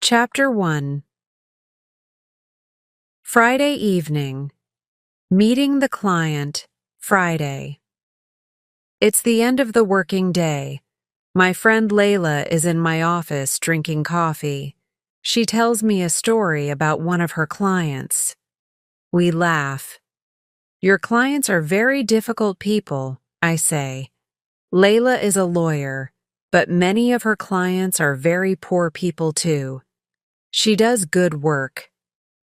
Chapter 1. Friday evening. Meeting the client, Friday. It's the end of the working day. My friend Layla is in my office drinking coffee. She tells me a story about one of her clients. We laugh. Your clients are very difficult people, I say. Layla is a lawyer, but many of her clients are very poor people too. She does good work.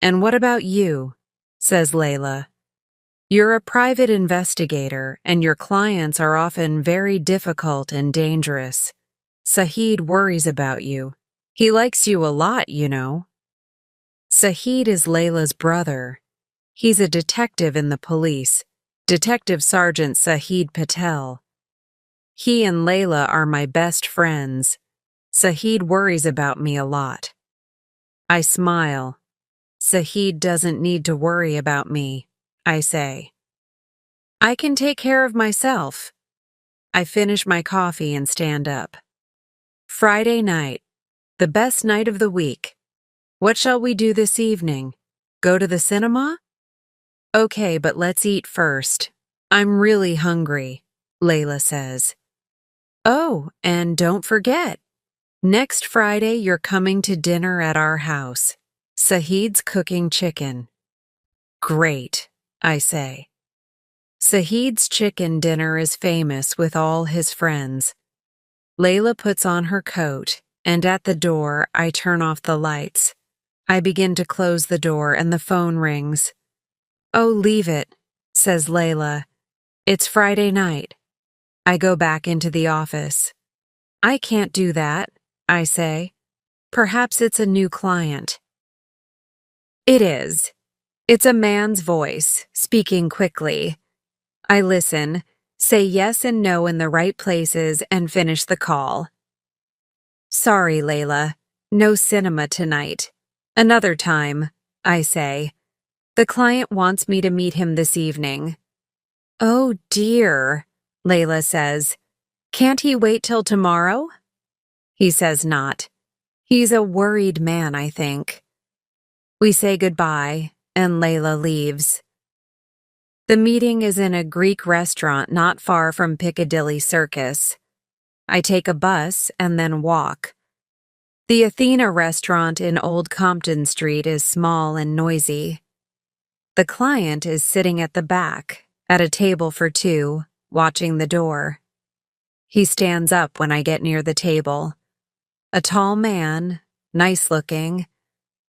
And what about you? Says Layla. You're a private investigator, and your clients are often very difficult and dangerous. Sahid worries about you. He likes you a lot, you know. Sahid is Layla's brother. He's a detective in the police, Detective Sergeant Sahid Patel. He and Layla are my best friends. Sahid worries about me a lot. I smile. Sahid doesn't need to worry about me, I say. I can take care of myself. I finish my coffee and stand up. Friday night, the best night of the week. What shall we do this evening? Go to the cinema? Okay, but let's eat first. I'm really hungry, Layla says. Oh, and don't forget, next Friday you're coming to dinner at our house. Sahid's cooking chicken. Great, I say. Sahid's chicken dinner is famous with all his friends. Layla puts on her coat, and at the door I turn off the lights. I begin to close the door and the phone rings. Oh, leave it, says Layla. It's Friday night. I go back into the office. I can't do that, I say. Perhaps it's a new client. It is. It's a man's voice, speaking quickly. I listen, say yes and no in the right places, and finish the call. Sorry, Layla. No cinema tonight. Another time, I say. The client wants me to meet him this evening. Oh dear, Layla says. Can't he wait till tomorrow? He says not. He's a worried man, I think. We say goodbye, and Layla leaves. The meeting is in a Greek restaurant not far from Piccadilly Circus. I take a bus and then walk. The Athena restaurant in Old Compton Street is small and noisy. The client is sitting at the back, at a table for two, watching the door. He stands up when I get near the table. A tall man, nice-looking,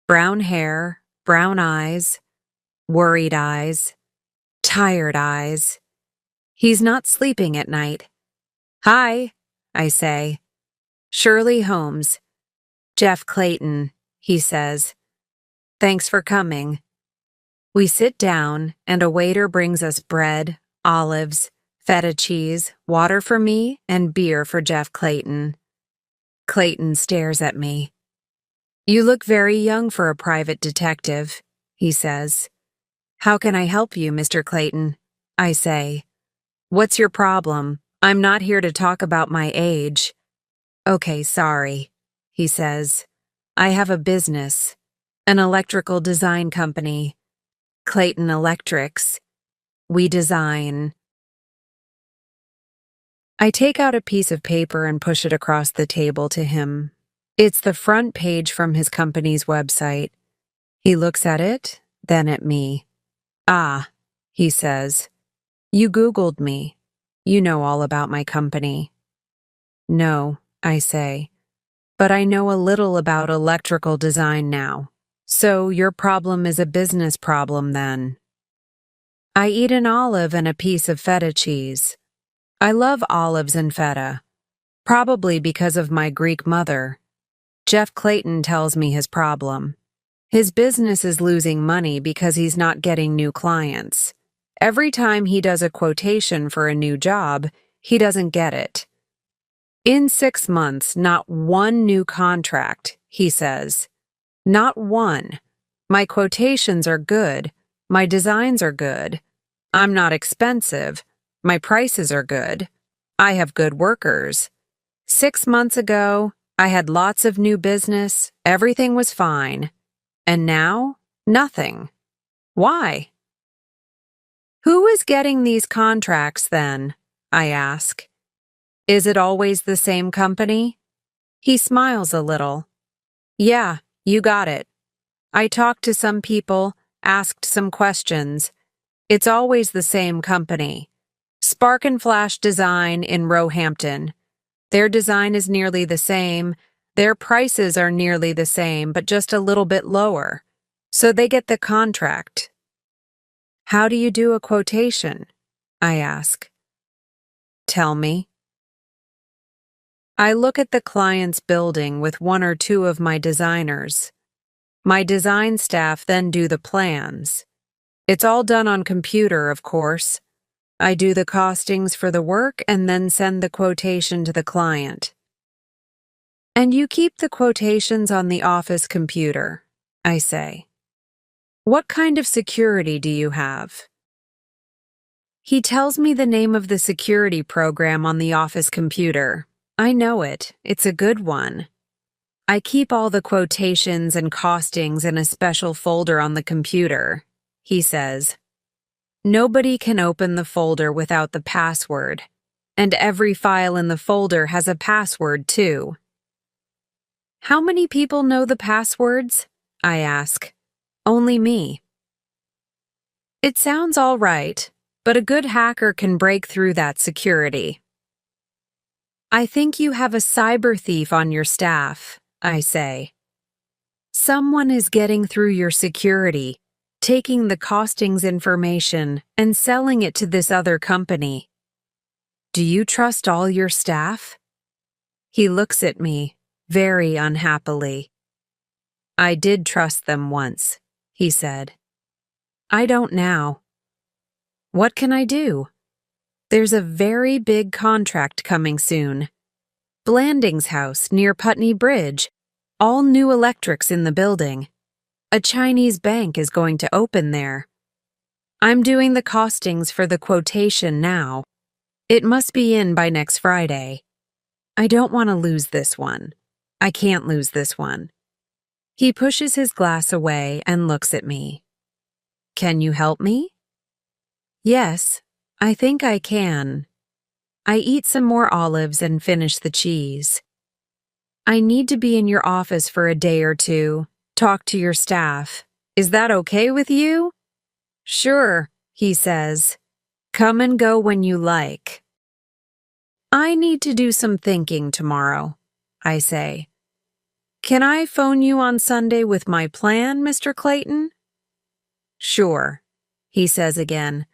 brown hair, brown eyes, worried eyes, tired eyes. He's not sleeping at night. Hi, I say. Shirley Holmes. Jeff Clayton, he says. Thanks for coming. We sit down, and a waiter brings us bread, olives, feta cheese, water for me, and beer for Jeff Clayton. Clayton stares at me. You look very young for a private detective, he says. How can I help you, Mr. Clayton? I say. What's your problem? I'm not here to talk about my age. Okay, sorry, he says. I have a business, an electrical design company, Clayton Electrics. We design. I take out a piece of paper and push it across the table to him. It's the front page from his company's website. He looks at it, then at me. Ah, he says. You Googled me. You know all about my company. No, I say. But I know a little about electrical design now. So your problem is a business problem then. I eat an olive and a piece of feta cheese. I love olives and feta, probably because of my Greek mother. Jeff Clayton tells me his problem. His business is losing money because he's not getting new clients. Every time he does a quotation for a new job, he doesn't get it. In 6 months, not one new contract, he says. Not one. My quotations are good. My designs are good. I'm not expensive. My prices are good. I have good workers. 6 months ago, I had lots of new business, everything was fine. And now, nothing. Why? Who is getting these contracts then? I ask. Is it always the same company? He smiles a little. Yeah, you got it. I talked to some people, asked some questions. It's always the same company. Spark and Flash Design in Roehampton. Their design is nearly the same. Their prices are nearly the same, but just a little bit lower. So they get the contract. How do you do a quotation? I ask. Tell me. I look at the client's building with one or two of my designers. My design staff then do the plans. It's all done on computer, of course. I do the costings for the work and then send the quotation to the client. And you keep the quotations on the office computer, I say. What kind of security do you have? He tells me the name of the security program on the office computer. I know it. It's a good one. I keep all the quotations and costings in a special folder on the computer, he says. Nobody can open the folder without the password, and every file in the folder has a password too. How many people know the passwords? I ask. Only me. It sounds all right, but a good hacker can break through that security. I think you have a cyber thief on your staff, I say. Someone is getting through your security, taking the costings information and selling it to this other company. Do you trust all your staff? He looks at me, very unhappily. I did trust them once, he said. I don't now. What can I do? There's a very big contract coming soon. Blanding's house near Putney Bridge. All new electrics in the building. A Chinese bank is going to open there. I'm doing the costings for the quotation now. It must be in by next Friday. I don't want to lose this one. I can't lose this one. He pushes his glass away and looks at me. Can you help me? Yes, I think I can. I eat some more olives and finish the cheese. I need to be in your office for a day or two, talk to your staff. Is that okay with you? Sure, he says. Come and go when you like. I need to do some thinking tomorrow, I say. Can I phone you on Sunday with my plan, Mr. Clayton? Sure, he says again.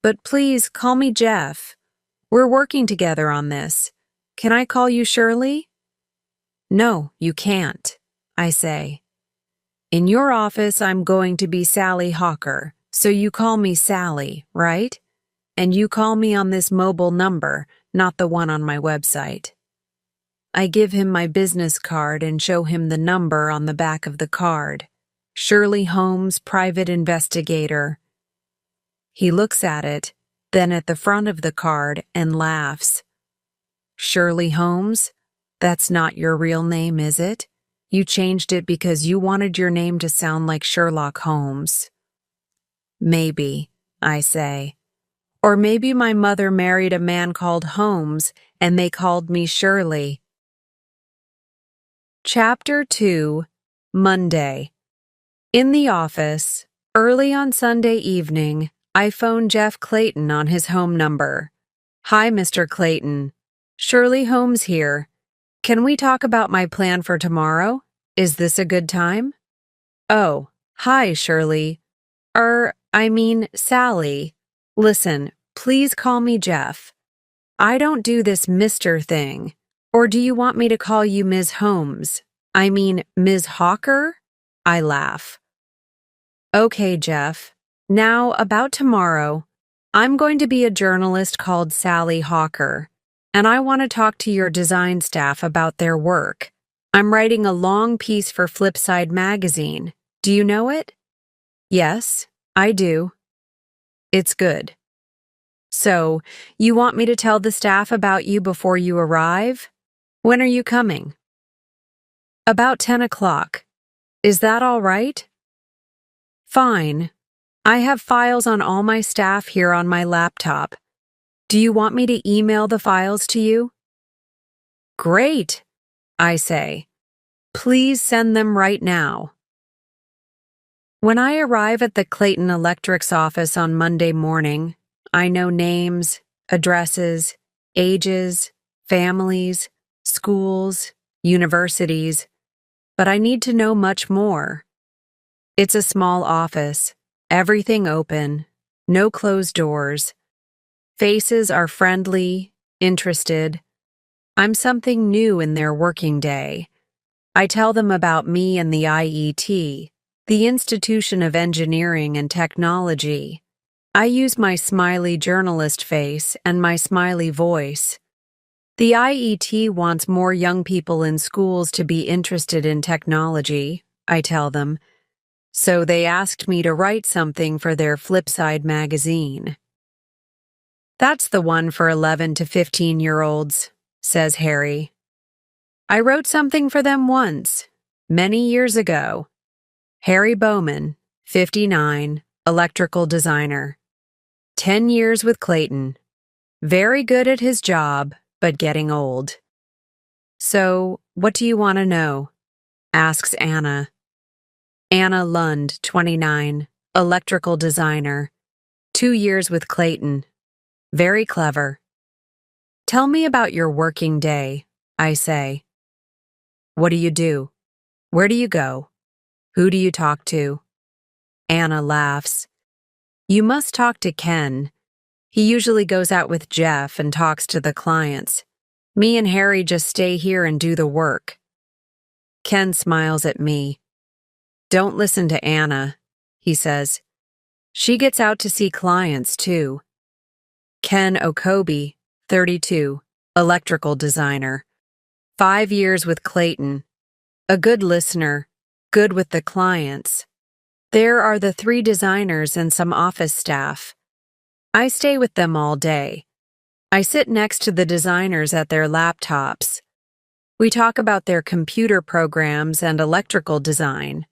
But please call me Jeff. We're working together on this. Can I call you Shirley? No, you can't, I say. In your office, I'm going to be Sally Hawker, so you call me Sally, right? And you call me on this mobile number, not the one on my website. I give him my business card and show him the number on the back of the card. Shirley Holmes, private investigator. He looks at it, then at the front of the card and laughs. Shirley Holmes? That's not your real name, is it? You changed it because you wanted your name to sound like Sherlock Holmes. Maybe, I say. Or maybe my mother married a man called Holmes and they called me Shirley. Chapter 2, Monday. In the office, early on Sunday evening, I phone Jeff Clayton on his home number. Hi, Mr. Clayton. Shirley Holmes here. Can we talk about my plan for tomorrow? Is this a good time? Oh, hi, Shirley. Sally. Listen, please call me Jeff. I don't do this Mr. thing. Or do you want me to call you Ms. Holmes? Ms. Hawker? I laugh. Okay, Jeff. Now, about tomorrow. I'm going to be a journalist called Sally Hawker, and I want to talk to your design staff about their work. I'm writing a long piece for Flipside magazine. Do you know it? Yes, I do. It's good. So, you want me to tell the staff about you before you arrive? When are you coming? About 10 o'clock. Is that all right? Fine. I have files on all my staff here on my laptop. Do you want me to email the files to you? Great, I say. Please send them right now. When I arrive at the Clayton Electric's office on Monday morning, I know names, addresses, ages, families, schools, universities, but I need to know much more. It's a small office, everything open, no closed doors. Faces are friendly, interested. I'm something new in their working day. I tell them about me and the IET, the Institution of Engineering and Technology. I use my smiley journalist face and my smiley voice. The IET wants more young people in schools to be interested in technology, I tell them. So they asked me to write something for their Flipside magazine. That's the one for 11 to 15-year-olds, says Harry. I wrote something for them once, many years ago. Harry Bowman, 59, electrical designer. 10 years with Clayton. Very good at his job, but getting old. So, what do you want to know? Asks Anna. Anna Lund, 29, electrical designer. 2 years with Clayton. Very clever. Tell me about your working day, I say. What do you do? Where do you go? Who do you talk to? Anna laughs. You must talk to Ken. He usually goes out with Jeff and talks to the clients. Me and Harry just stay here and do the work. Ken smiles at me. Don't listen to Anna, he says. She gets out to see clients, too. Ken Okobe, 32, electrical designer. 5 years with Clayton. A good listener, good with the clients. There are the 3 designers and some office staff. I stay with them all day. I sit next to the designers at their laptops. We talk about their computer programs and electrical design.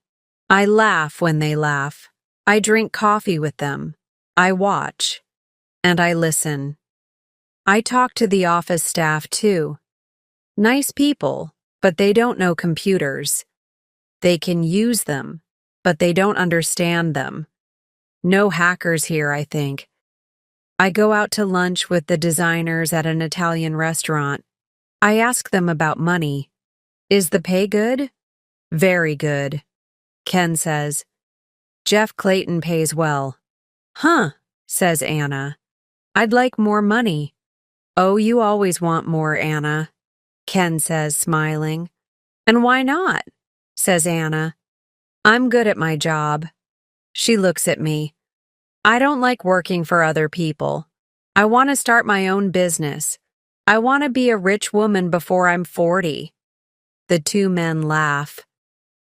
I laugh when they laugh. I drink coffee with them. I watch. And I listen. I talk to the office staff too. Nice people, but they don't know computers. They can use them, but they don't understand them. No hackers here, I think. I go out to lunch with the designers at an Italian restaurant. I ask them about money. Is the pay good? Very good, Ken says. Jeff Clayton pays well. Huh, says Anna. I'd like more money. Oh, you always want more, Anna, Ken says, smiling. And why not? Says Anna. I'm good at my job. She looks at me. I don't like working for other people. I want to start my own business. I want to be a rich woman before I'm 40. The 2 men laugh.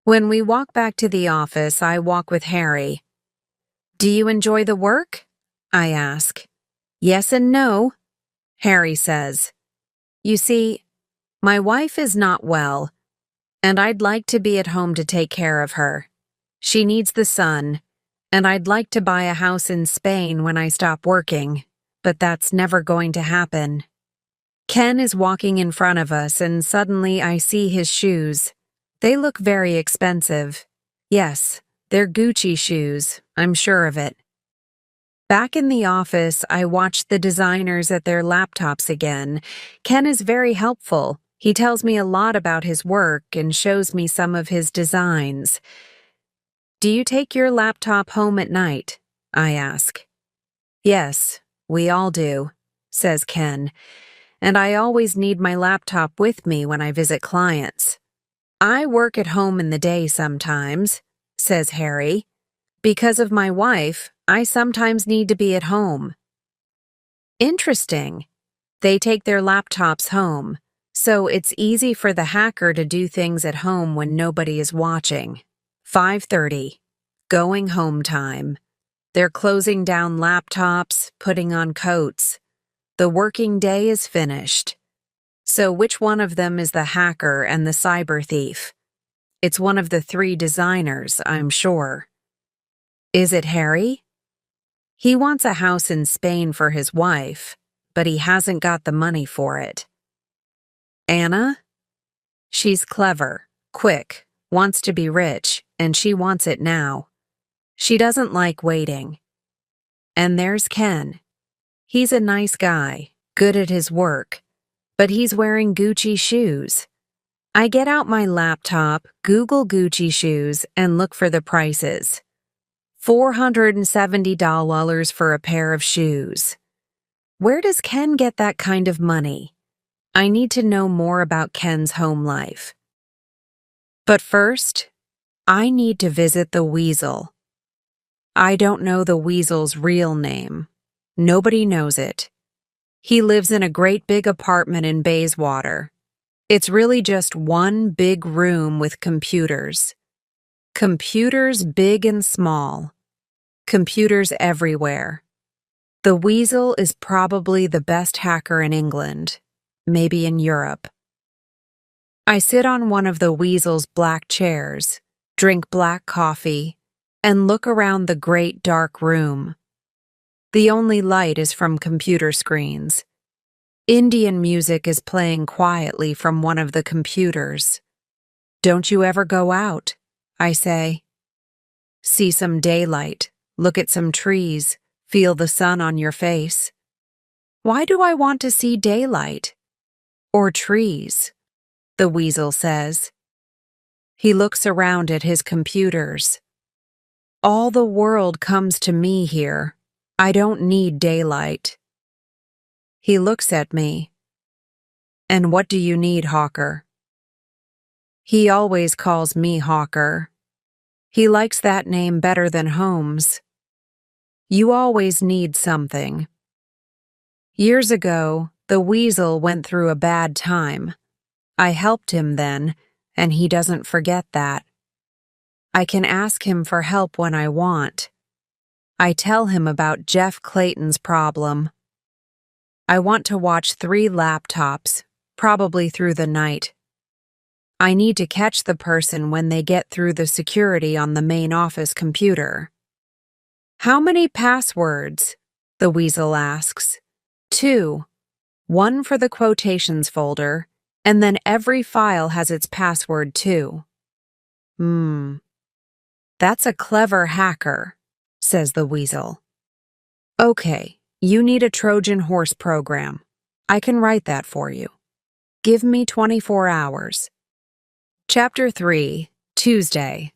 When we walk back to the office, I walk with Harry. Do you enjoy the work? I ask. Yes and no, Harry says. You see, my wife is not well, and I'd like to be at home to take care of her. She needs the sun, and I'd like to buy a house in Spain when I stop working, but that's never going to happen. Ken is walking in front of us, and suddenly I see his shoes. They look very expensive. Yes, they're Gucci shoes, I'm sure of it. Back in the office, I watch the designers at their laptops again. Ken is very helpful. He tells me a lot about his work and shows me some of his designs. Do you take your laptop home at night? I ask. Yes, we all do, says Ken, and I always need my laptop with me when I visit clients. I work at home in the day sometimes, says Harry. Because of my wife, I sometimes need to be at home. Interesting. They take their laptops home, so it's easy for the hacker to do things at home when nobody is watching. 5:30. Going home time. They're closing down laptops, putting on coats. The working day is finished. So which one of them is the hacker and the cyber thief? It's one of the three designers, I'm sure. Is it Harry? He wants a house in Spain for his wife, but he hasn't got the money for it. Anna? She's clever, quick, wants to be rich, and she wants it now. She doesn't like waiting. And there's Ken. He's a nice guy, good at his work, but he's wearing Gucci shoes. I get out my laptop, Google Gucci shoes, and look for the prices. $470 for a pair of shoes. Where does Ken get that kind of money? I need to know more about Ken's home life. But first, I need to visit the Weasel. I don't know the Weasel's real name. Nobody knows it. He lives in a great big apartment in Bayswater. It's really just one big room with computers. Computers big and small. Computers everywhere. The Weasel is probably the best hacker in England, maybe in Europe. I sit on one of the Weasel's black chairs, drink black coffee, and look around the great dark room. The only light is from computer screens. Indian music is playing quietly from one of the computers. Don't you ever go out? I say. See some daylight, look at some trees, feel the sun on your face. Why do I want to see daylight? Or trees? The Weasel says. He looks around at his computers. All the world comes to me here. I don't need daylight. He looks at me. And what do you need, Hawker? He always calls me Hawker. He likes that name better than Holmes. You always need something. Years ago, the Weasel went through a bad time. I helped him then, and he doesn't forget that. I can ask him for help when I want. I tell him about Jeff Clayton's problem. I want to watch 3 laptops, probably through the night. I need to catch the person when they get through the security on the main office computer. How many passwords? The Weasel asks. 2. 1 for the quotations folder, and then every file has its password too. That's a clever hacker, says the Weasel. Okay, you need a Trojan horse program. I can write that for you. Give me 24 hours. Chapter 3, Tuesday.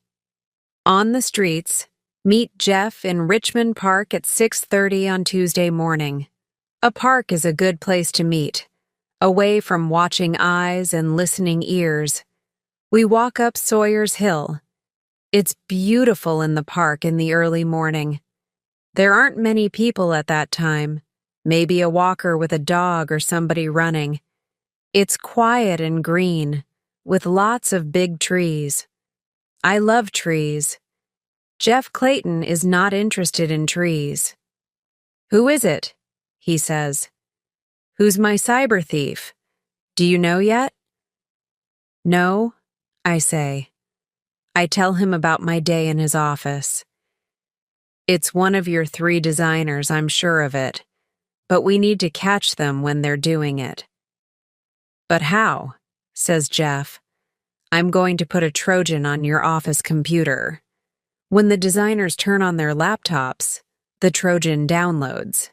On the streets, meet Jeff in Richmond Park at 6:30 on Tuesday morning. A park is a good place to meet, away from watching eyes and listening ears. We walk up Sawyer's Hill. It's beautiful in the park in the early morning. There aren't many people at that time, maybe a walker with a dog or somebody running. It's quiet and green, with lots of big trees. I love trees. Jeff Clayton is not interested in trees. Who is it? He says. Who's my cyber thief? Do you know yet? No, I say. I tell him about my day in his office. It's one of your 3 designers, I'm sure of it, but we need to catch them when they're doing it. But how? Says Jeff. I'm going to put a Trojan on your office computer. When the designers turn on their laptops, the Trojan downloads.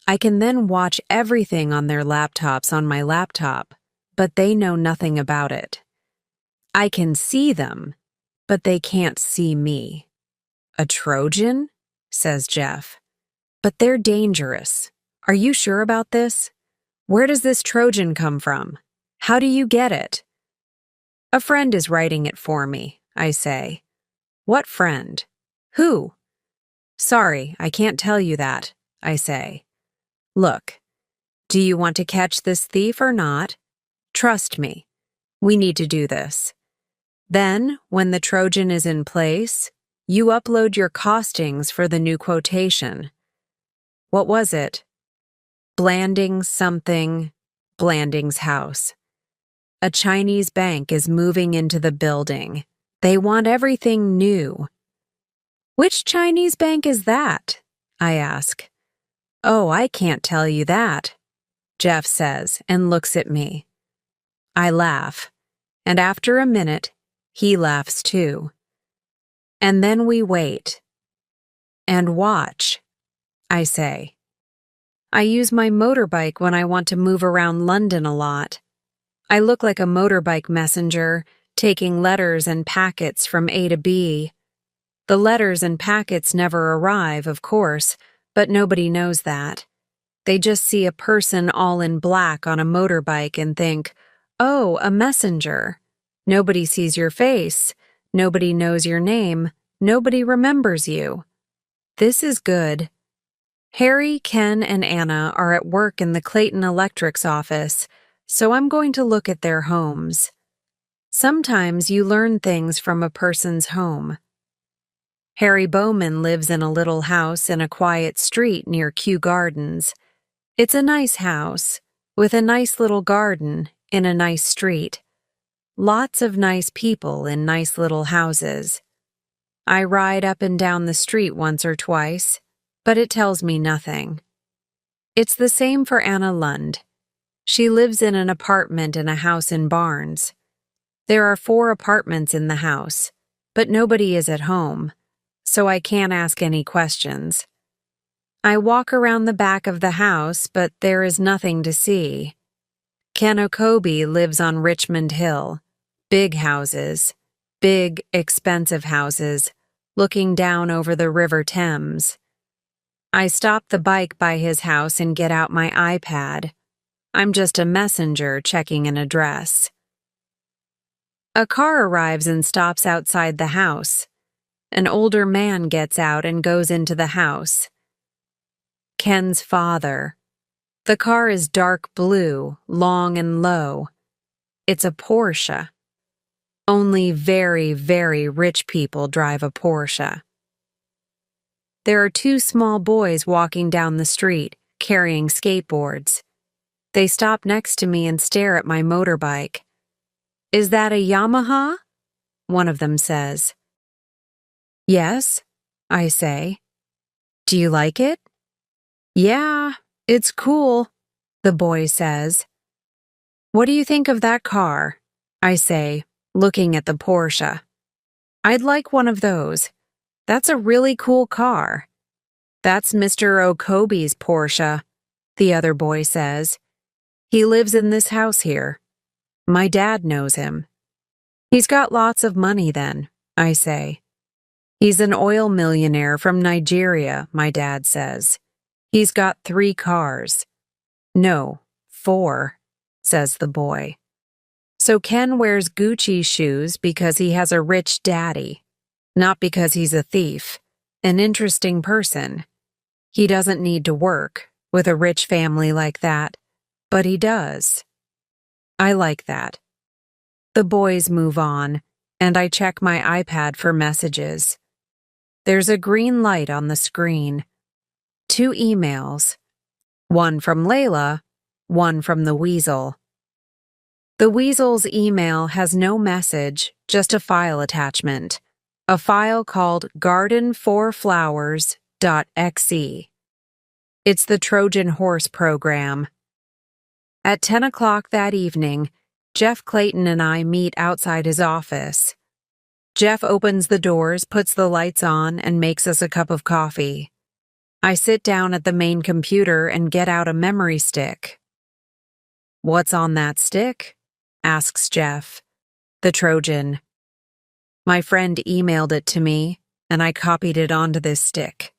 I can then watch everything on their laptops on my laptop, but they know nothing about it. I can see them, but they can't see me. A Trojan? Says Jeff. But they're dangerous. Are you sure about this? Where does this Trojan come from? How do you get it? A friend is writing it for me, I say. What friend? Who? Sorry, I can't tell you that, I say. Look, do you want to catch this thief or not? Trust me. We need to do this. Then, when the Trojan is in place, you upload your costings for the new quotation. What was it? Blanding something, Blanding's house. A Chinese bank is moving into the building. They want everything new. Which Chinese bank is that? I ask. Oh, I can't tell you that, Jeff says and looks at me. I laugh, and after a minute, he laughs too. And then we wait. And watch, I say. I use my motorbike when I want to move around London a lot. I look like a motorbike messenger, taking letters and packets from A to B. The letters and packets never arrive, of course, but nobody knows that. They just see a person all in black on a motorbike and think, oh, a messenger. Nobody sees your face. Nobody knows your name. Nobody remembers you. This is good. Harry, Ken, and Anna are at work in the Clayton Electric's office, so I'm going to look at their homes. Sometimes you learn things from a person's home. Harry Bowman lives in a little house in a quiet street near Kew Gardens. It's a nice house, with a nice little garden in a nice street. Lots of nice people in nice little houses. I ride up and down the street once or twice, but it tells me nothing. It's the same for Anna Lund. She lives in an apartment in a house in Barnes. There are 4 apartments in the house, but nobody is at home, so I can't ask any questions. I walk around the back of the house, but there is nothing to see. Ken Okobe lives on Richmond Hill. Big houses, big, expensive houses, looking down over the River Thames. I stop the bike by his house and get out my iPad. I'm just a messenger checking an address. A car arrives and stops outside the house. An older man gets out and goes into the house. Ken's father. The car is dark blue, long and low. It's a Porsche. Only very, very rich people drive a Porsche. There are 2 small boys walking down the street, carrying skateboards. They stop next to me and stare at my motorbike. Is that a Yamaha? One of them says. Yes, I say. Do you like it? Yeah, it's cool, the boy says. What do you think of that car? I say, looking at the Porsche. I'd like one of those. That's a really cool car. That's Mr. Okobe's Porsche, the other boy says. He lives in this house here. My dad knows him. He's got lots of money then, I say. He's an oil millionaire from Nigeria, my dad says. He's got 3 cars. No, 4, says the boy. So Ken wears Gucci shoes because he has a rich daddy, not because he's a thief, an interesting person. He doesn't need to work with a rich family like that, but he does. I like that. The boys move on, and I check my iPad for messages. There's a green light on the screen. 2 emails. One from Layla, one from the Weasel. The Weasel's email has no message, just a file attachment. A file called garden4flowers.exe. It's the Trojan Horse program. At 10 o'clock that evening, Jeff Clayton and I meet outside his office. Jeff opens the doors, puts the lights on, and makes us a cup of coffee. I sit down at the main computer and get out a memory stick. What's on that stick? Asks Jeff. The Trojan. My friend emailed it to me, and I copied it onto this stick.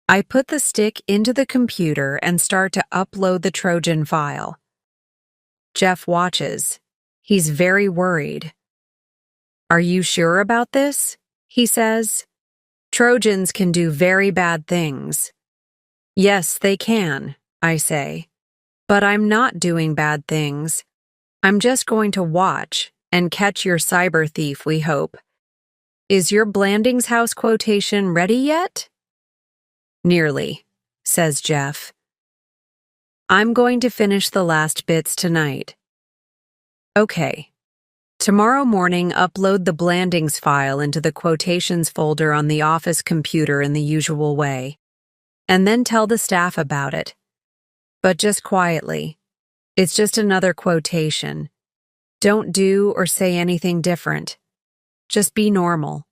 I put the stick into the computer and start to upload the Trojan file. Jeff watches. He's very worried. Are you sure about this? He says. Trojans can do very bad things. Yes, they can, I say. But I'm not doing bad things. I'm just going to watch and catch your cyber thief, we hope. Is your Blandings House quotation ready yet? Nearly, says Jeff. I'm going to finish the last bits tonight. Okay. Tomorrow morning, upload the Blandings file into the quotations folder on the office computer in the usual way, and then tell the staff about it. But just quietly. It's just another quotation. Don't do or say anything different. Just be normal.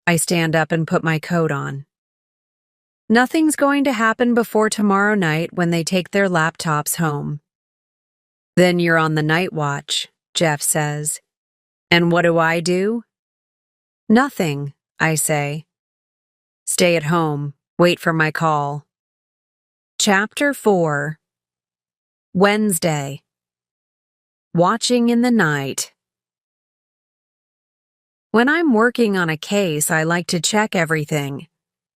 I stand up and put my coat on. Nothing's going to happen before tomorrow night when they take their laptops home. Then you're on the night watch, Jeff says. And what do? Nothing, I say. Stay at home. Wait for my call. Chapter 4. Wednesday. Watching in the night. When I'm working on a case, I like to check everything.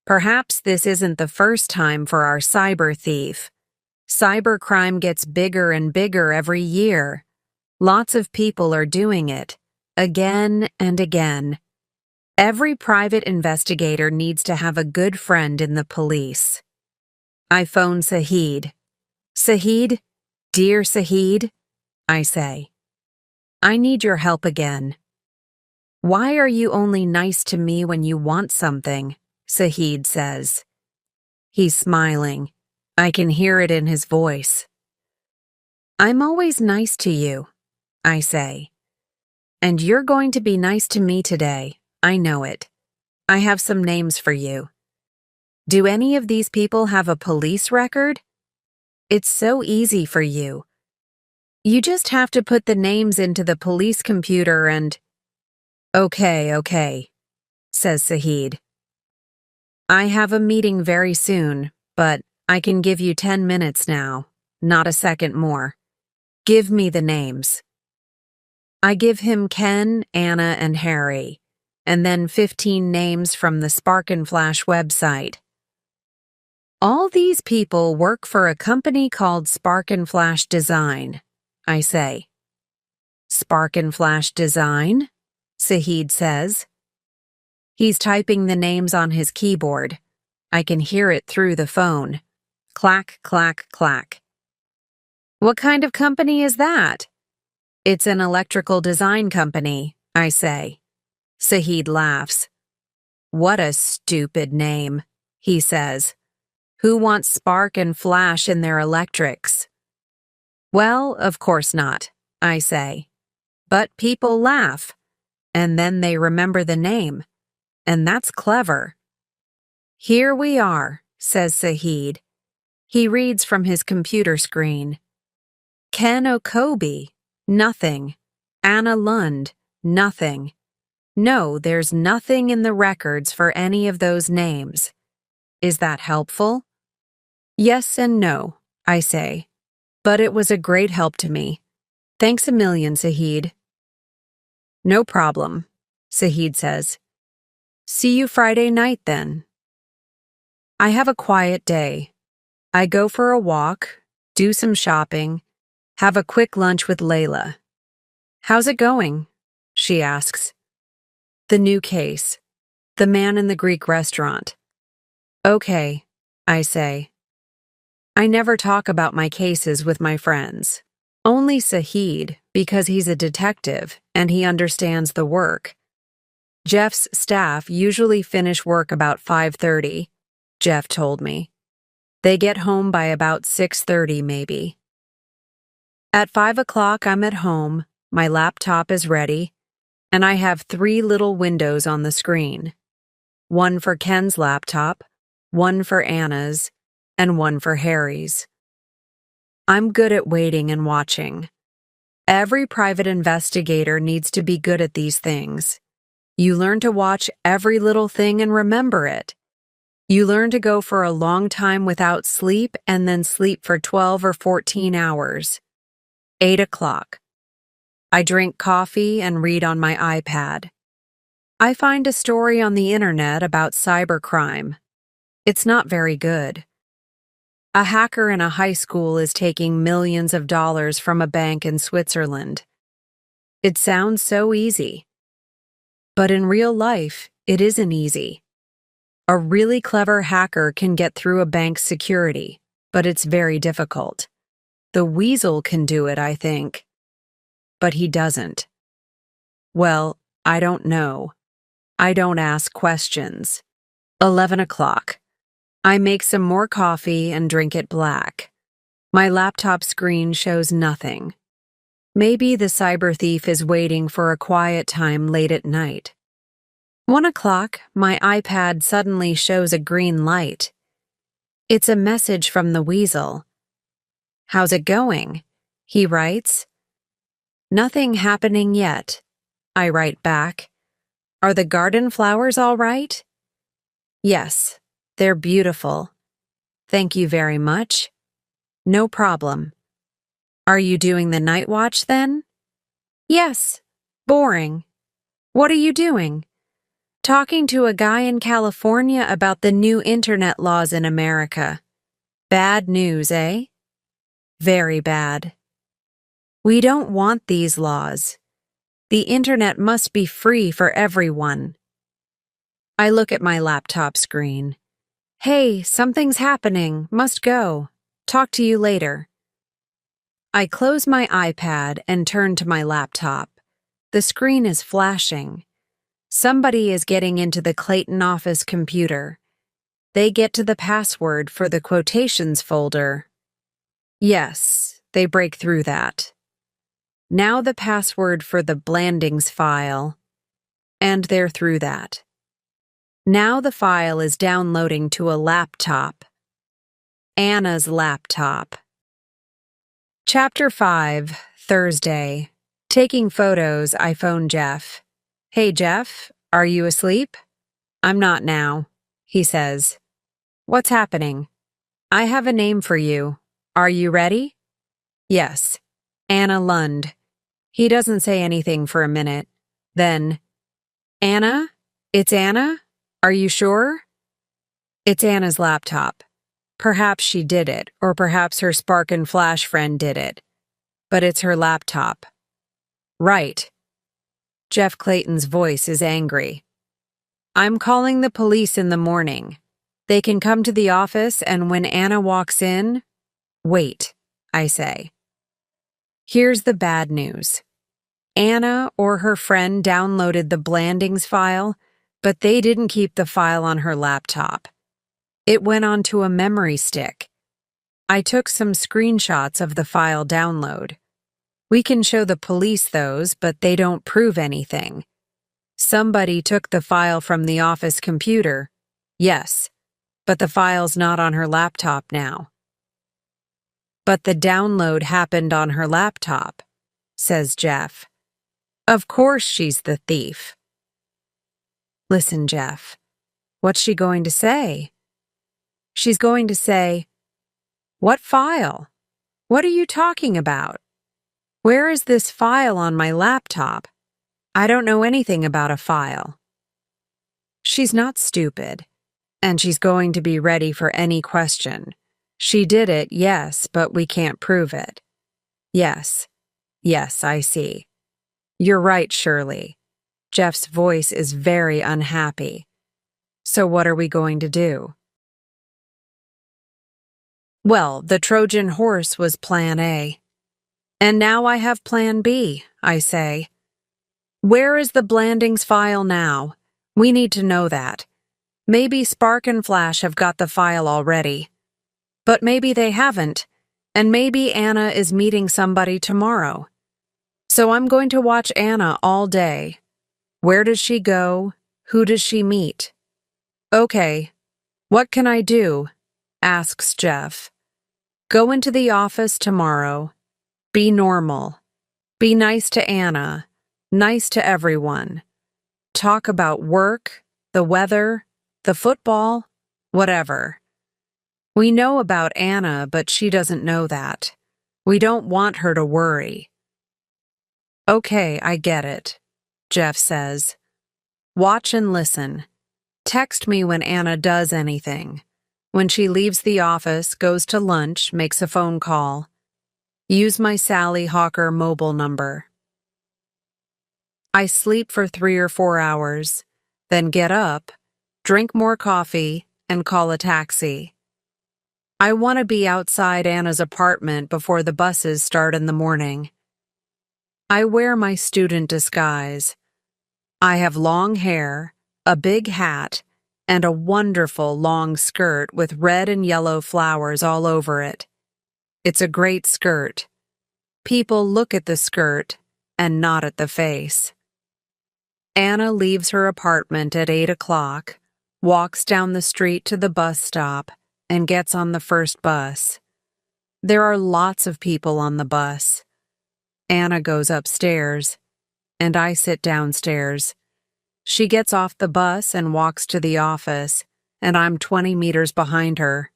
Perhaps this isn't the first time for our cyber thief. Cybercrime gets bigger and bigger every year. Lots of people are doing it, again and again. Every private investigator needs to have a good friend in the police. I phone Sahid. Sahid, dear Sahid, I say. I need your help again. Why are you only nice to me when you want something? Sahid says. He's smiling. I can hear it in his voice. I'm always nice to you, I say. And you're going to be nice to me today. I know it. I have some names for you. Do any of these people have a police record? It's so easy for you. You just have to put the names into the police computer and… Okay, says Sahid. I have a meeting very soon, but I can give you 10 minutes now, not a second more. Give me the names. I give him Ken, Anna, and Harry, and then 15 names from the Spark and Flash website. All these people work for a company called Spark and Flash Design, I say. Spark and Flash Design? Sahid says. He's typing the names on his keyboard. I can hear it through the phone. Clack, clack, clack. What kind of company is that? It's an electrical design company, I say. Sahid laughs. What a stupid name, he says. Who wants Spark and Flash in their electrics? Well, of course not, I say. But people laugh, and then they remember the name, and that's clever. Here we are, says Sahid. He reads from his computer screen. Ken Okobi, nothing. Anna Lund, nothing. No, there's nothing in the records for any of those names. Is that helpful? Yes and no, I say. But it was a great help to me. Thanks a million, Sahid. No problem, Sahid says. See you Friday night then. I have a quiet day. I go for a walk, do some shopping, have a quick lunch with Layla. How's it going? She asks. The new case. The man in the Greek restaurant. Okay, I say. I never talk about my cases with my friends. Only Sahid, because he's a detective and he understands the work. Jeff's staff usually finish work about 5:30, Jeff told me. They get home by about 6:30 maybe. At 5 o'clock I'm at home, my laptop is ready, and I have 3 little windows on the screen. One for Ken's laptop, one for Anna's, and one for Harry's. I'm good at waiting and watching. Every private investigator needs to be good at these things. You learn to watch every little thing and remember it. You learn to go for a long time without sleep and then sleep for 12 or 14 hours. 8 o'clock. I drink coffee and read on my iPad. I find a story on the internet about cybercrime. It's not very good. A hacker in a high school is taking millions of dollars from a bank in Switzerland. It sounds so easy. But in real life, it isn't easy. A really clever hacker can get through a bank's security, but it's very difficult. The weasel can do it, I think. but he doesn't. Well, I don't know. I don't ask questions. 11 o'clock. I make some more coffee and drink it black. My laptop screen shows nothing. Maybe the cyber thief is waiting for a quiet time late at night. 1 o'clock, my iPad suddenly shows a green light. It's a message from the weasel. "How's it going?" he writes. "Nothing happening yet," I write back. "Are the garden flowers all right?" "Yes, they're beautiful. Thank you very much." "No problem." "Are you doing the night watch then?" "Yes. Boring." "What are you doing?" "Talking to a guy in California about the new internet laws in America." "Bad news, eh?" "Very bad." "We don't want these laws. The internet must be free for everyone." I look at my laptop screen. "Hey, something's happening. Must go. Talk to you later." I close my iPad and turn to my laptop. The screen is flashing. Somebody is getting into the Clayton office computer. They get to the password for the quotations folder. Yes, they break through that. Now the password for the Blandings file. And they're through that. Now the file is downloading to a laptop. Anna's laptop. Chapter 5, Thursday. Taking photos, I phone Jeff. "Hey, Jeff, are you asleep?" "I'm not now," he says. "What's happening?" "I have a name for you. Are you ready?" "Yes. Anna Lund." He doesn't say anything for a minute. Then, "Anna? It's Anna? Are you sure?" It's Anna's laptop. Perhaps she did it, or perhaps her Spark and Flash friend did it. But it's her laptop. "Right." Jeff Clayton's voice is angry. "I'm calling the police in the morning. They can come to the office, and when Anna walks in..." "Wait," I say. Here's the bad news. Anna or her friend downloaded the Blandings file, but they didn't keep the file on her laptop. It went onto a memory stick. I took some screenshots of the file download. We can show the police those, but they don't prove anything. Somebody took the file from the office computer. Yes, but the file's not on her laptop now. "But the download happened on her laptop," says Jeff. "Of course she's the thief." "Listen, Jeff, what's she going to say?" "She's going to say, 'What file? What are you talking about? Where is this file on my laptop? I don't know anything about a file.'" She's not stupid, and she's going to be ready for any question. She did it, yes, but we can't prove it. Yes, I see. You're right, Shirley. Jeff's voice is very unhappy. So what are we going to do? Well, the Trojan horse was plan A. And now I have plan B, I say. Where is the Blandings file now? We need to know that. Maybe Spark and Flash have got the file already. But maybe they haven't, and maybe Anna is meeting somebody tomorrow. So I'm going to watch Anna all day. Where does she go? Who does she meet? Okay, what can I do? Asks Jeff. Go into the office tomorrow. Be normal. Be nice to Anna. Nice to everyone. Talk about work, the weather, the football, whatever. We know about Anna, but she doesn't know that. We don't want her to worry. Okay, I get it, Jeff says. Watch and listen. Text me when Anna does anything. When she leaves the office, goes to lunch, makes a phone call. Use my Sally Hawker mobile number. I sleep for 3 or 4 hours, then get up, drink more coffee, and call a taxi. I want to be outside Anna's apartment before the buses start in the morning. I wear my student disguise. I have long hair, a big hat, and a wonderful long skirt with red and yellow flowers all over it. It's a great skirt. People look at the skirt and not at the face. Anna leaves her apartment at 8 o'clock, walks down the street to the bus stop, and gets on the first bus. There are lots of people on the bus. Anna goes upstairs, and I sit downstairs. She gets off the bus and walks to the office, and I'm 20 meters behind her.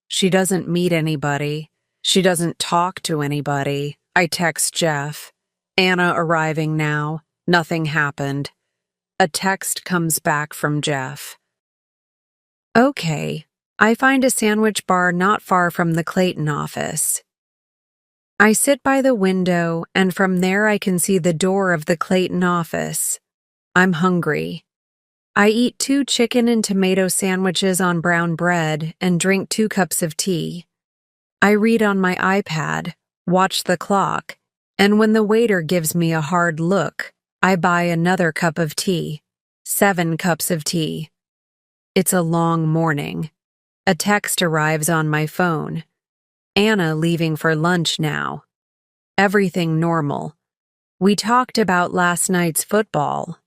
She doesn't meet anybody. She doesn't talk to anybody. I text Jeff. Anna arriving now. Nothing happened. A text comes back from Jeff. Okay, I find a sandwich bar not far from the Clayton office. I sit by the window, and from there I can see the door of the Clayton office. I'm hungry. I eat 2 chicken and tomato sandwiches on brown bread and drink 2 cups of tea. I read on my iPad, watch the clock, and when the waiter gives me a hard look, I buy another cup of tea. 7 cups of tea. It's a long morning. A text arrives on my phone. Anna leaving for lunch now. Everything normal. We talked about last night's football.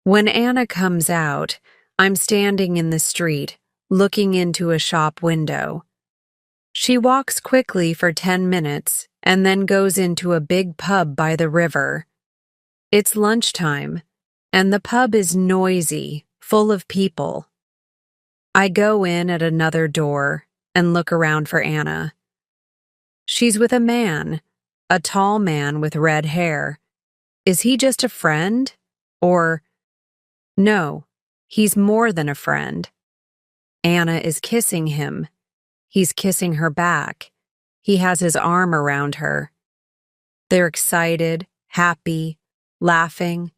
When Anna comes out, I'm standing in the street, looking into a shop window. She walks quickly for 10 minutes and then goes into a big pub by the river. It's lunchtime, and the pub is noisy, full of people. I go in at another door and look around for Anna. She's with a man, a tall man with red hair. Is he just a friend? Or, no, he's more than a friend. Anna is kissing him. He's kissing her back. He has his arm around her. They're excited, happy, laughing.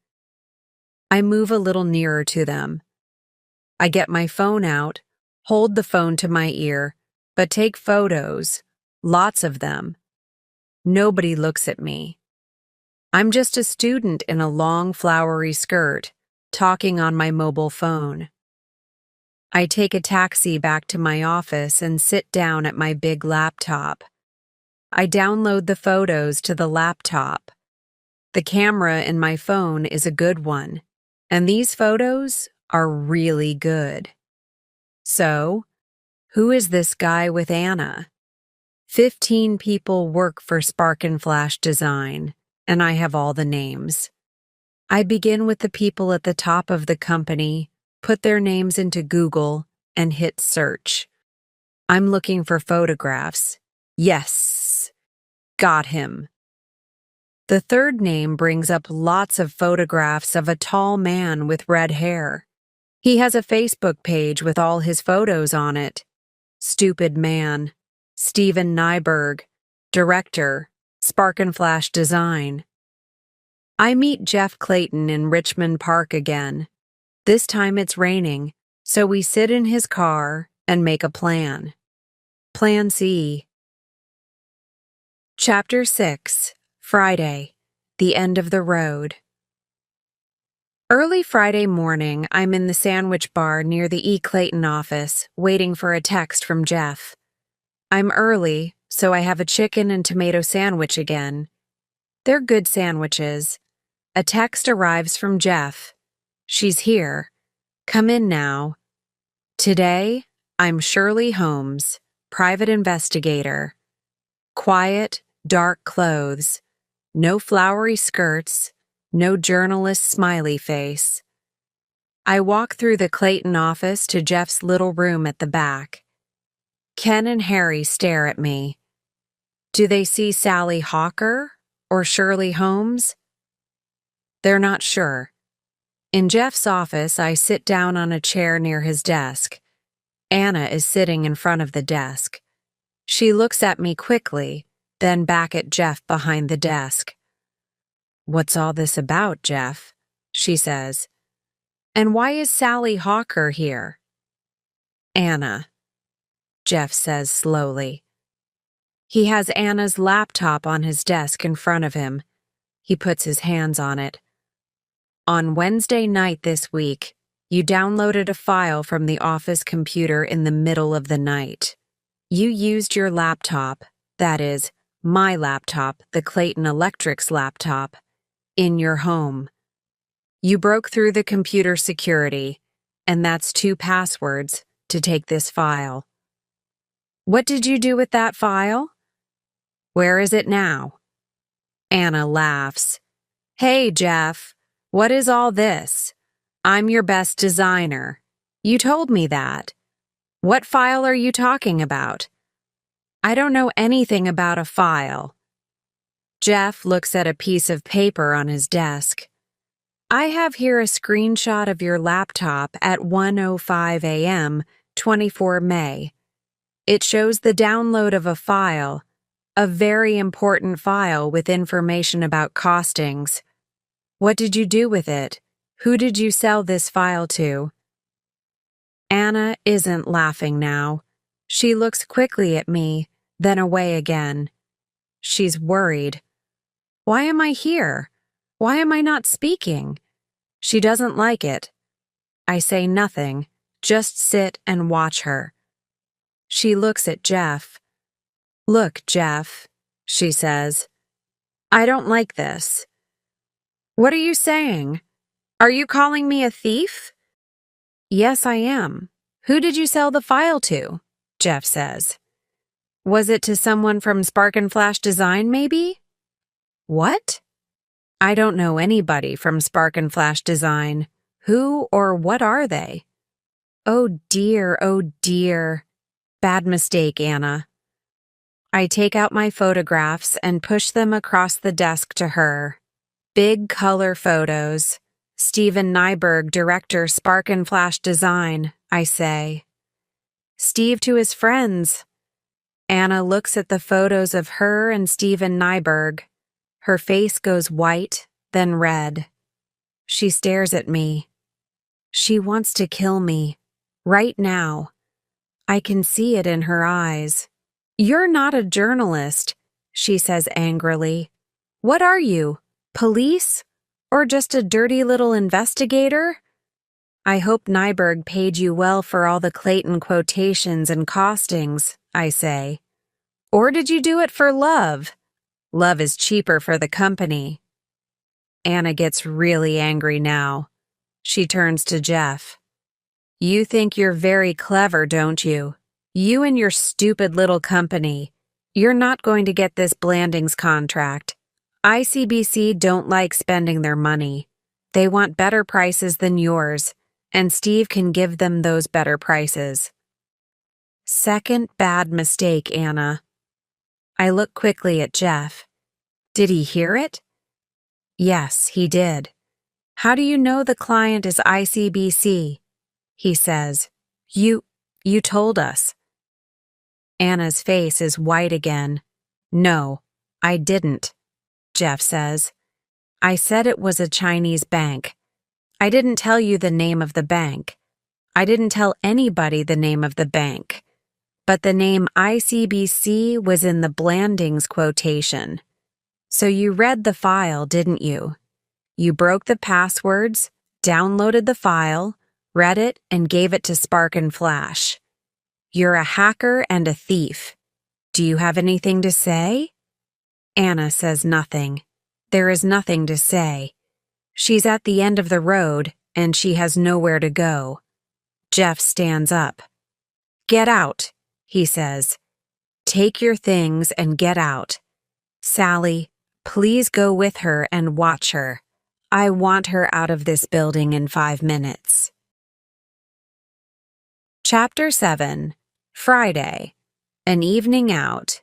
I move a little nearer to them. I get my phone out, hold the phone to my ear, but take photos, lots of them. Nobody looks at me. I'm just a student in a long flowery skirt, talking on my mobile phone. I take a taxi back to my office and sit down at my big laptop. I download the photos to the laptop. The camera in my phone is a good one, and these photos are really good. So, who is this guy with Anna? 15 people work for Spark and Flash Design, and I have all the names. I begin with the people at the top of the company, put their names into Google, and hit search. I'm looking for photographs. Yes, got him. The third name brings up lots of photographs of a tall man with red hair. He has a Facebook page with all his photos on it. Stupid Man, Steven Nyberg, Director, Spark and Flash Design. I meet Jeff Clayton in Richmond Park again. This time it's raining, so we sit in his car and make a plan. Plan C. Chapter 6, Friday, the end of the road. Early Friday morning, I'm in the sandwich bar near the E. Clayton office, waiting for a text from Jeff. I'm early, so I have a chicken and tomato sandwich again. They're good sandwiches. A text arrives from Jeff. She's here. Come in now. Today, I'm Shirley Holmes, private investigator. Quiet, dark clothes. No flowery skirts. No journalist smiley face. I walk through the Clayton office to Jeff's little room at the back. Ken and Harry stare at me. Do they see Sally Hawker or Shirley Holmes? They're not sure. In Jeff's office, I sit down on a chair near his desk. Anna is sitting in front of the desk. She looks at me quickly, then back at Jeff behind the desk. "What's all this about, Jeff?" she says. "And why is Sally Hawker here?" "Anna," Jeff says slowly. He has Anna's laptop on his desk in front of him, He puts his hands on it. On Wednesday night this week, you downloaded a file from the office computer in the middle of the night. You used your laptop, that is, my laptop, the Clayton Electric's laptop, in your home. You broke through the computer security, and that's 2 passwords to take this file. What did you do with that file? Where is it now? Anna laughs. Hey, Jeff, what is all this? I'm your best designer. You told me that. What file are you talking about? I don't know anything about a file. Jeff looks at a piece of paper on his desk. I have here a screenshot of your laptop at 1:05 a.m., 24 May. It shows the download of a file, a very important file with information about costings. What did you do with it? Who did you sell this file to? Anna isn't laughing now. She looks quickly at me, then away again. She's worried. Why am I here? Why am I not speaking? She doesn't like it. I say nothing, just sit and watch her. She looks at Jeff. Look, Jeff, she says. I don't like this. What are you saying? Are you calling me a thief? Yes, I am. Who did you sell the file to? Jeff says. Was it to someone from Spark and Flash Design, maybe? What? I don't know anybody from Spark and Flash Design. Who or what are they? Oh dear, oh dear. Bad mistake, Anna. I take out my photographs and push them across the desk to her. Big color photos. Steven Nyberg, director, Spark and Flash Design, I say. Steve to his friends. Anna looks at the photos of her and Steven Nyberg. Her face goes white, then red. She stares at me. She wants to kill me. Right now. I can see it in her eyes. You're not a journalist, she says angrily. What are you? Police? Or just a dirty little investigator? I hope Nyberg paid you well for all the Clayton quotations and costings, I say. Or did you do it for love? Love is cheaper for the company. Anna gets really angry now. She turns to Jeff. You think you're very clever, don't you? You and your stupid little company. You're not going to get this Blandings contract. ICBC don't like spending their money. They want better prices than yours, and Steve can give them those better prices. Second bad mistake, Anna. I look quickly at Jeff. Did he hear it? Yes, he did. How do you know the client is ICBC? He says. You told us. Anna's face is white again. No, I didn't, Jeff says. I said it was a Chinese bank. I didn't tell you the name of the bank. I didn't tell anybody the name of the bank. But the name ICBC was in the Blandings quotation. So you read the file, didn't you? You broke the passwords, downloaded the file, read it, and gave it to Spark and Flash. You're a hacker and a thief. Do you have anything to say? Anna says nothing. There is nothing to say. She's at the end of the road, and she has nowhere to go. Jeff stands up. Get out, he says. Take your things and get out. Sally, please go with her and watch her. I want her out of this building in 5 minutes. Chapter 7. Friday. An evening out.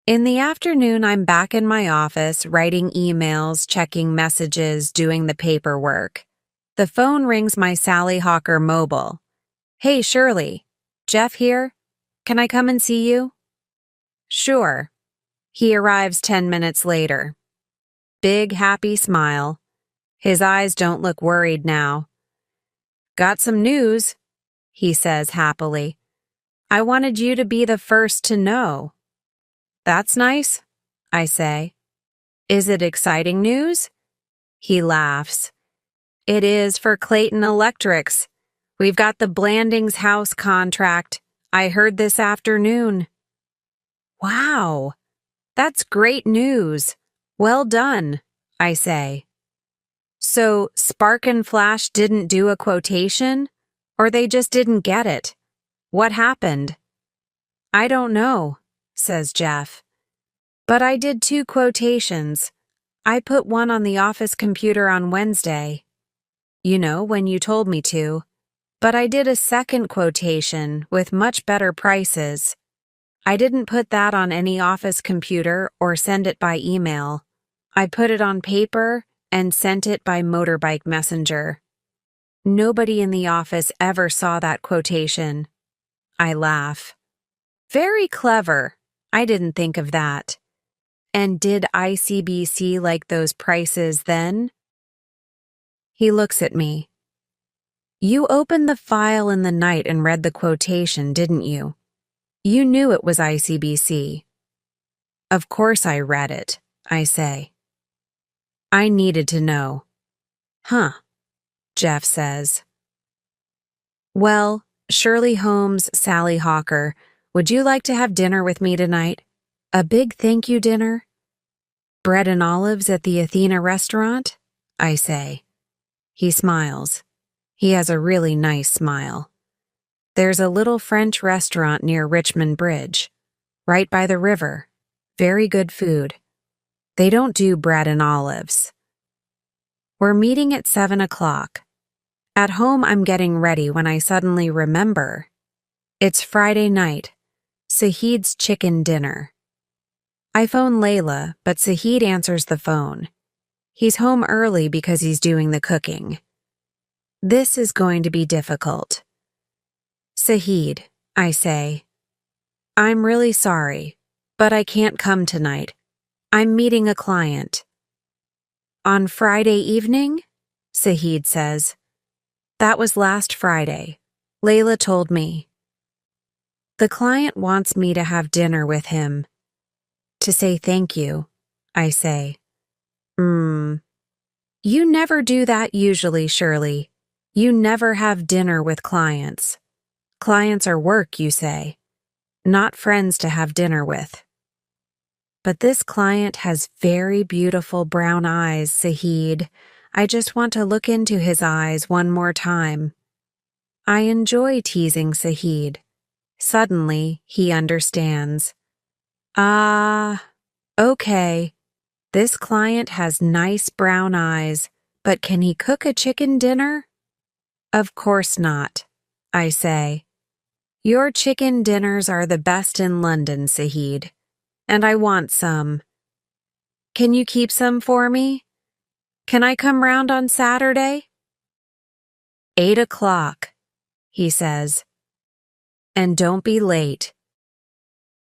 In the afternoon, I'm back in my office, writing emails, checking messages, doing the paperwork. The phone rings my Sally Hawker mobile. Hey, Shirley. Jeff here? Can I come and see you? Sure. He arrives 10 minutes later. Big, happy smile. His eyes don't look worried now. Got some news, he says happily. I wanted you to be the first to know. That's nice, I say. Is it exciting news? He laughs. It is for Clayton Electrics. We've got the Blandings house contract. I heard this afternoon. Wow, that's great news. Well done, I say. So Spark and Flash didn't do a quotation? Or they just didn't get it? What happened? I don't know, says Jeff. But I did 2 quotations. I put one on the office computer on Wednesday. You know, when you told me to. But I did a second quotation with much better prices. I didn't put that on any office computer or send it by email. I put it on paper and sent it by motorbike messenger. Nobody in the office ever saw that quotation. I laugh. Very clever. I didn't think of that. And did ICBC like those prices then? He looks at me. You opened the file in the night and read the quotation, didn't you? You knew it was ICBC. Of course I read it, I say. I needed to know. Huh, Jeff says. Well, Shirley Holmes, Sally Hawker, would you like to have dinner with me tonight? A big thank you dinner? Bread and olives at the Athena restaurant? I say. He smiles. He has a really nice smile. There's a little French restaurant near Richmond Bridge, right by the river. Very good food. They don't do bread and olives. We're meeting at 7 o'clock. At home, I'm getting ready when I suddenly remember. It's Friday night, Sahid's chicken dinner. I phone Layla, but Sahid answers the phone. He's home early because he's doing the cooking. This is going to be difficult. Sahid, I say. I'm really sorry, but I can't come tonight. I'm meeting a client. On Friday evening? Sahid says. That was last Friday. Layla told me. The client wants me to have dinner with him. To say thank you, I say. You never do that usually, Shirley. You never have dinner with clients. Clients are work, you say. Not friends to have dinner with. But this client has very beautiful brown eyes, Sahid. I just want to look into his eyes one more time. I enjoy teasing Sahid. Suddenly, he understands. Okay. This client has nice brown eyes, but can he cook a chicken dinner? Of course not, I say. Your chicken dinners are the best in London, Sahid, and I want some. Can you keep some for me? Can I come round on Saturday? 8 o'clock, he says. And don't be late.